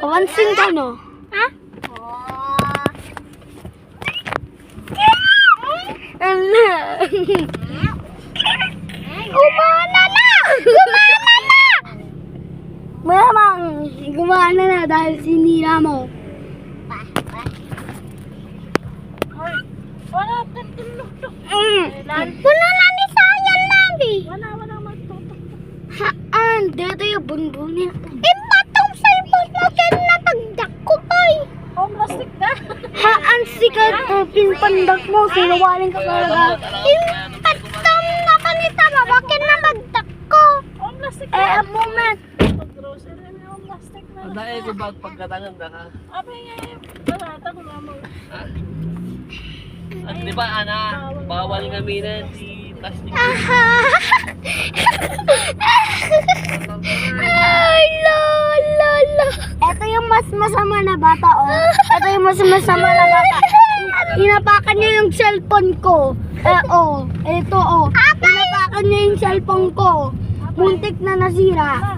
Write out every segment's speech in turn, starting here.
Papansin ka, no? Ha? Gumana na! Gumana na! Malamang, gumana na dahil sinira mo. Wala, tinulog. Puno na ni Sayan nabi. Wala magtutok. Haan, dito yung bunbunin. Impatong cellphone mo ken na pagdako ay. Oh, plastic na. Haan, sikat na pinpandak mo. Sinungaling ka talaga. Impatong na kanita mo bakit na pagdako. Oh, plastic Eh, na. a moment. Pag-grocery na yung plastic na. Dahil ko ba pagkatangan na ka? Abi nga yung balata ko nga mo. At di ba, Ana, bawal gamitin si plastic. Ay, la. Ito yung mas masama na bata, oh. Ito yung mas masama na bata. Hinapakan niya yung cellphone ko. Oh. Ito, oh. Hinapakan niya yung cellphone ko. Muntik na nasira.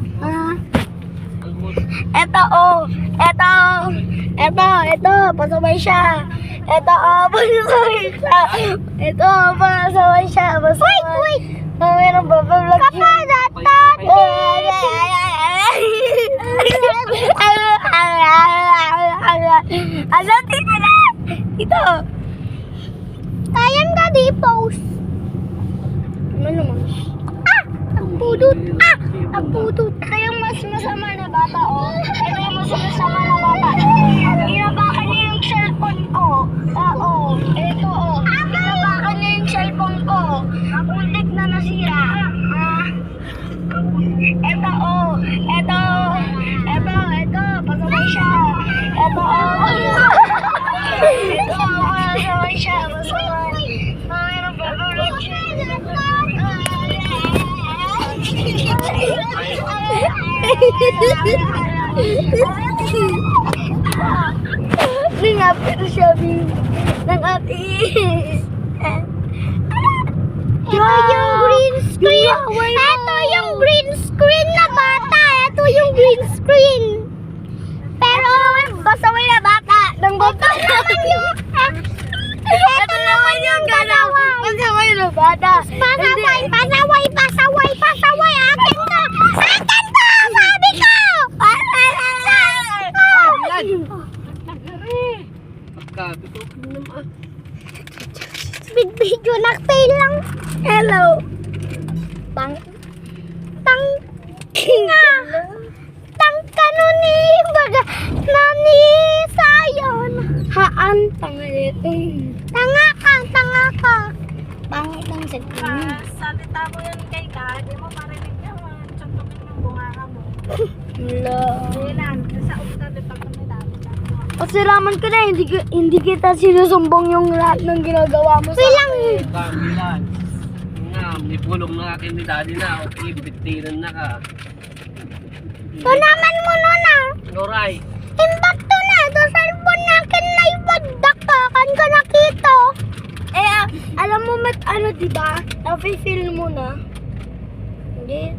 Ito, oh. Ito. Pasaway siya. Ito, oh. Pasaway siya. Ito, pasaway siya. Wait. Meron ba vlog Kapadatat. Ano, dito na! Ito! Kayan ka di post. Ano naman? Nagpudot. Nagpudot. Ito yung mas masama na bata, oh. Ito yung mas masama na bata. Hinabakan niya yung cellphone ko. Oo. Ito, oh. Hinabakan niya yung cellphone ko. Muntik na nasira. Ito, oh. Ito. Pasaway siya. Ito, oh. Ito, pasaway siya. Pasaway. Meron ba vlog siya? Nangapit siya ng ate. Yung green screen. Ito yung green screen na bata. Ito yung green screen. Pero Pasaway na bata. Nang bata. ito naman yung dalawa. Pasaway na bata. Pasaway. Akin to. Sabi ko. Pagkabito ko naman. Video nag-fail lang. Hello. Tang kanuni baga nani sayon. Haan, pangalit. Tanga ka. Pangit ang cellphone. Salita mo yan kay ka, di mo marinig yan. Tsuntukin yung bunganga mo. Hello. Kailan, sa usta dito ko ni dami. Pasalamat ka na, hindi kita sinusumbong yung lahat ng ginagawa mo sa akin. Kamilan. Nga, may pulong na akin ni daddy na. Okay, bitiran na ka. Tunaman mo na. Noray. Imbak to na. Ito cellphone nakin na ibadak ka. Kan ka nakita. Alam mo ano diba? Nafe-feel mo na. Hindi.